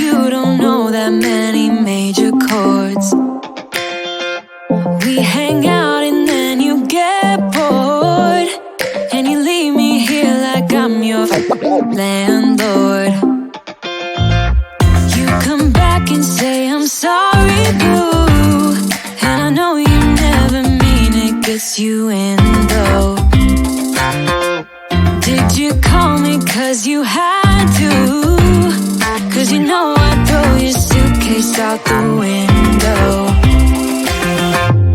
you don't know that many major chords. We hang out and then you get bored, and you leave me here like I'm your landlord. You come back and say I'm sorry, boo, and I know you never mean it, gets you in though. Did you call me cause you had to? Cause you know I'd throw your suitcase out the window.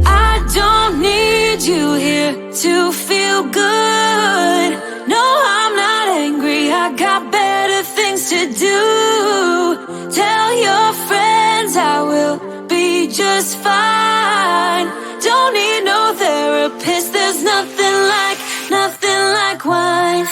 I don't need you here to feel good. No, I'm not angry, I got better things to do. Tell your friends I will be just fine. Don't need no therapist, there's nothing like wine.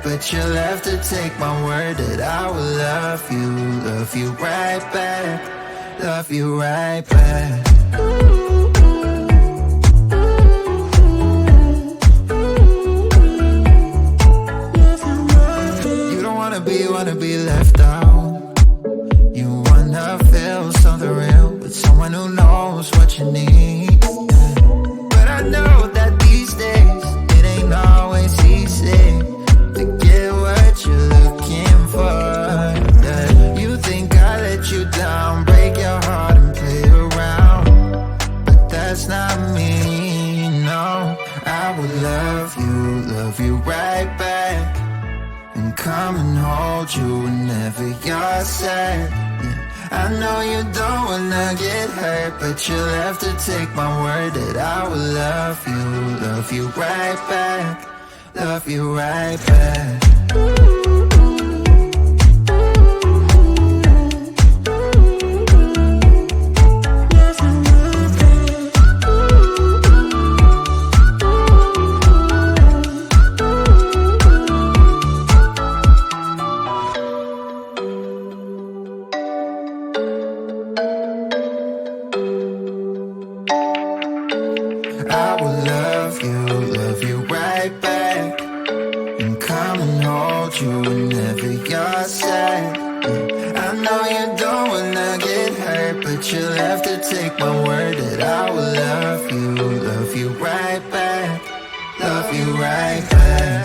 But you'll have to take my word that I will love you right back, love you right back. You don't wanna be left out. You wanna feel something real with someone who knows what you need. But I know that these days it ain't always easy to get what you're looking for. Yeah. You think I let you down, break your heart and play around, but that's not me, no. I would love you right back, and come and hold you whenever you're sad. Yeah. I know you don't wanna get hurt, but you'll have to take my word that I will love you right back, love you right back. I will love you right need you whenever you're sad. I know you don't wanna get hurt, but you'll have to take my word that I will love you right back, love you right back.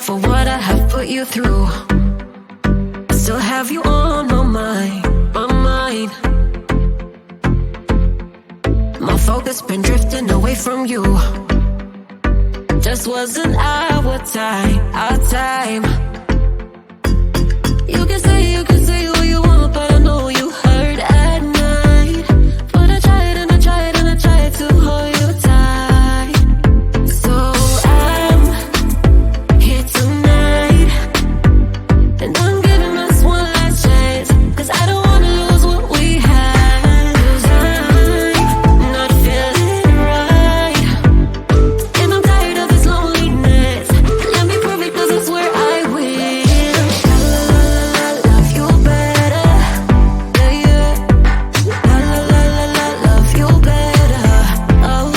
For what I have put you through, I still have you on my mind. My focus been drifting away from you. Just wasn't our time. You can say what you want, but I know you hurt at night. But I tried and I tried and I tried to hold you tight. So I'm here tonight, and I'm giving us one last chance, 'cause I don't wanna lose what we had. 'Cause I'm not feeling right, and I'm tired of this loneliness. Let me prove it, 'cause I swear I will. I love you better, yeah. I love you better. Oh,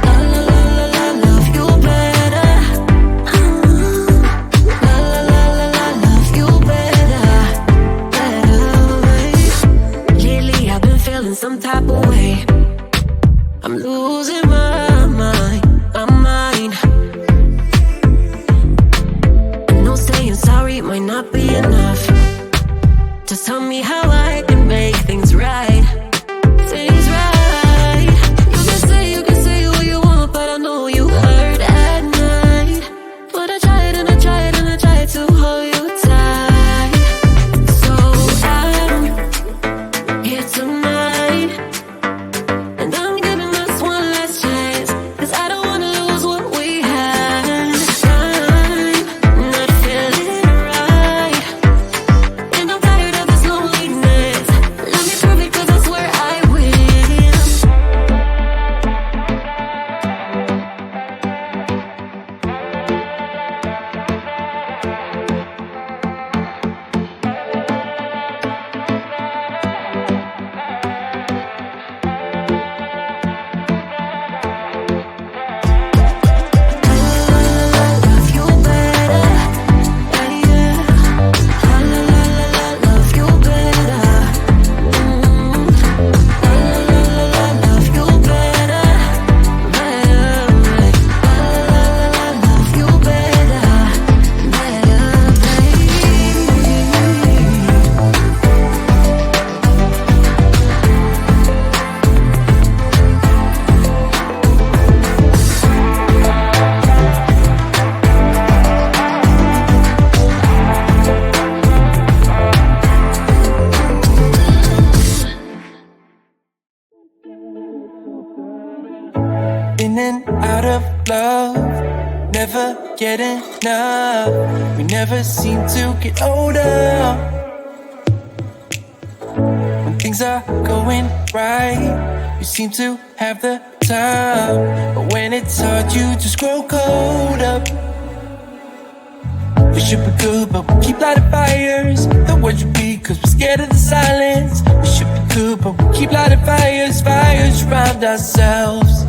I love you better. Love you better. Lately I've been feeling some type of way. I'm losing my mind. I know saying sorry might not be enough. Just tell me how I can make things right. You can say what you want, but I know you hurt at night. But I tried and I tried and I tried to hold you tight. So I'm here tonight, and I'm giving us one last chance, 'cause I don't wanna lose what we had. I'm not feeling right, and I'm tired of this loneliness. Let me prove it, 'cause I swear I will. Love you better, yeah. Love you better. Love you better, Love you better, In and out of love, never get enough. We never seem to get older. When things are going right, you seem to have the time. But when it's hard, you just grow cold up. We should be good, but we keep lighting fires. The words repeat, 'cause we're scared of the silence. We should be good, but we keep lighting fires around ourselves.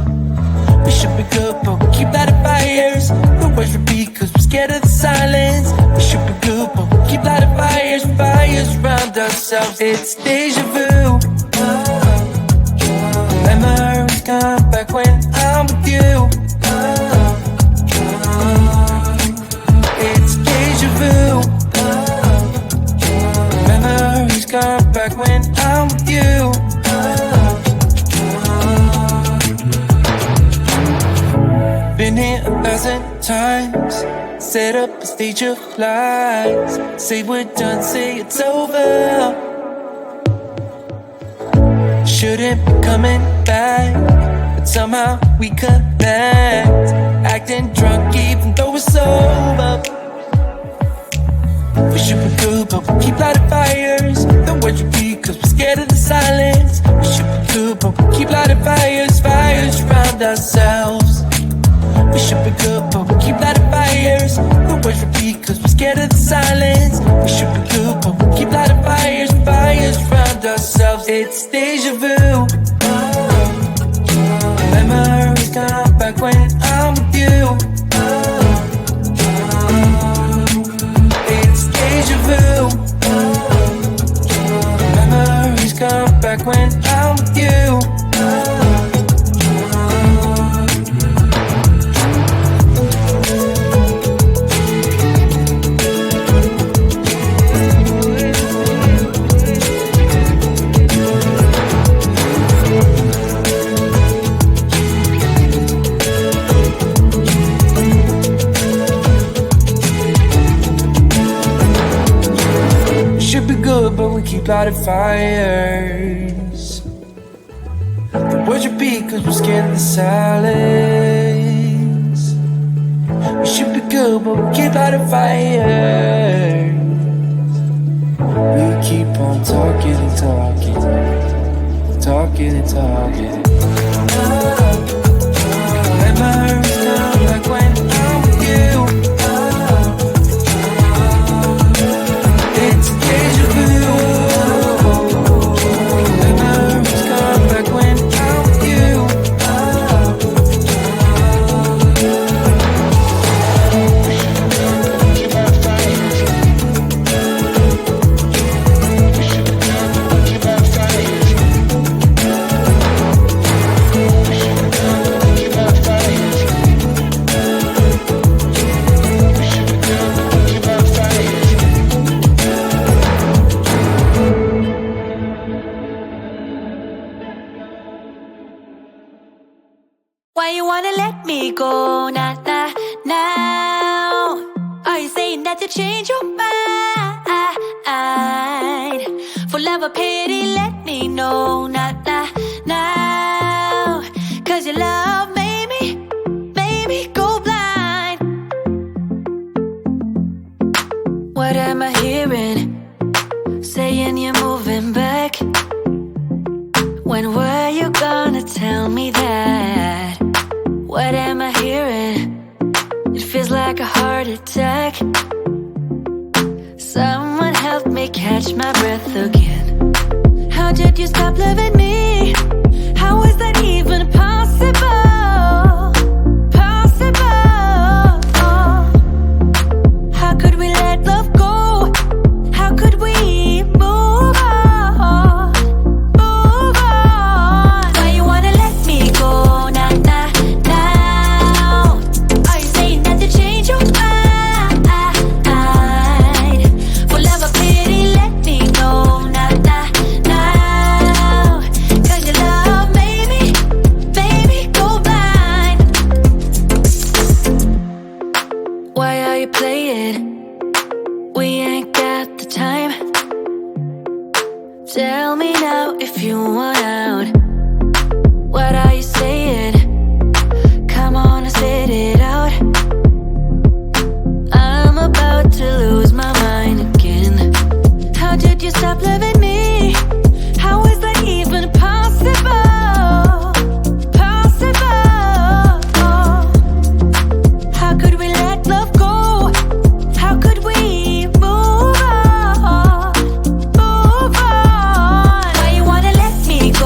We should be good, but we keep lighting fires. The words repeat, 'cause we're scared of the silence. We should be good, but we keep lighting fires around ourselves. It's deja vu. Memories come back when I'm with you. It's deja vu. Memories gone back when I'm with you. Been here 1,000 times. Set up a stage of lies. Say we're done, say it's over. Shouldn't be coming back, but somehow we connect. Acting drunk even though we're sober. We should be good, but we keep lighting fires. The words repeat cause we're scared of the silence. We should be good, but we keep lighting fires. Fires around ourselves. We should be good, but we keep lighting fires. The words repeat cause we're scared of the silence. We should be good, but we keep lighting fires. Fires around ourselves. It's deja vu. Memories come back when I'm with you. It's deja vu. Memories come back when I'm with you. But we keep lighting fires. The words repeat cause we're scared of the silence. We should be good but we keep lighting fires. We keep on talking and talking, talking and talking. Memories come back when I'm with you. It's deja vu. Memories come back when I'm with you. Why you wanna let me go, not now? Are you saying that you change your mind? For love or pity, let me know, not now. Cause your love made me go blind. What am I hearing? Saying you're moving back. When were you gonna tell me that? What am I hearing? It feels like a heart attack. Someone help me catch my breath again. How did you stop loving me? How is that even possible? Possible. How could we let love go? How could we move on? Move on. Why you wanna let me go? Nah, nah. Tell me now if you want out. What are you saying? Come on and spit it out. I'm about to lose my mind again. How did you stop loving me? How is that even possible? Possible. How could we let love go? How could we move on? Move on. Why you wanna let me go?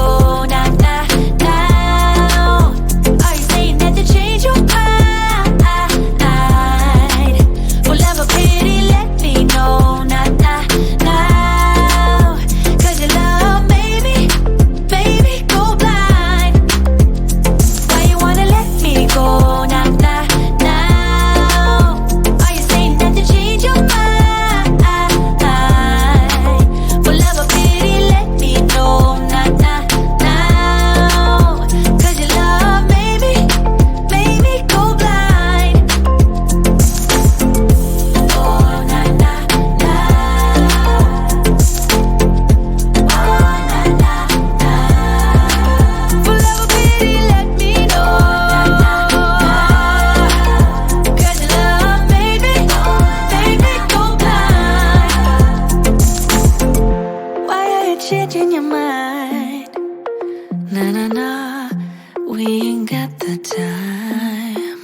your mind. Nah, nah, nah, we ain't got the time.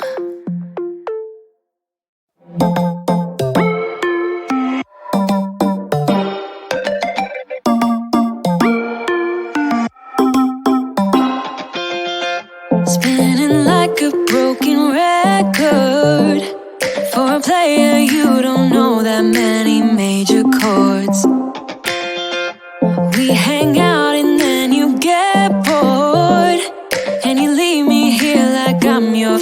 Spinning like a broken record. For a player, you don't know that many major chords. We hang out and then you get bored, and you leave me here like I'm your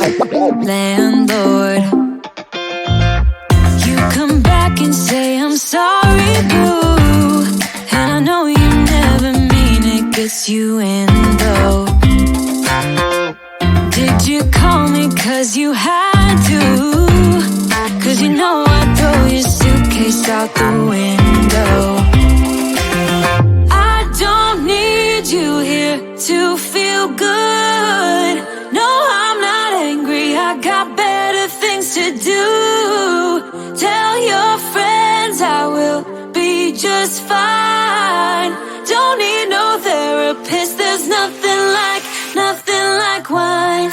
landlord. You come back and say I'm sorry, boo, and I know you never mean it, gets you in though. Did you call me cause you had to? Cause you know I'd throw your suitcase out the window. I don't need you here to feel good. No, I'm not angry, I got better things to do. Tell your friends I will be just fine. Don't need no therapist, there's nothing like wine.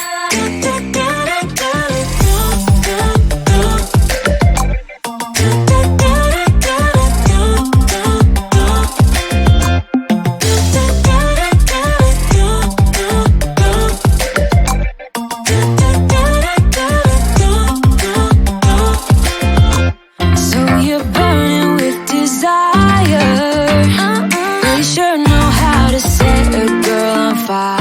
So you're burning with desire. We sure know how to set a girl on fire.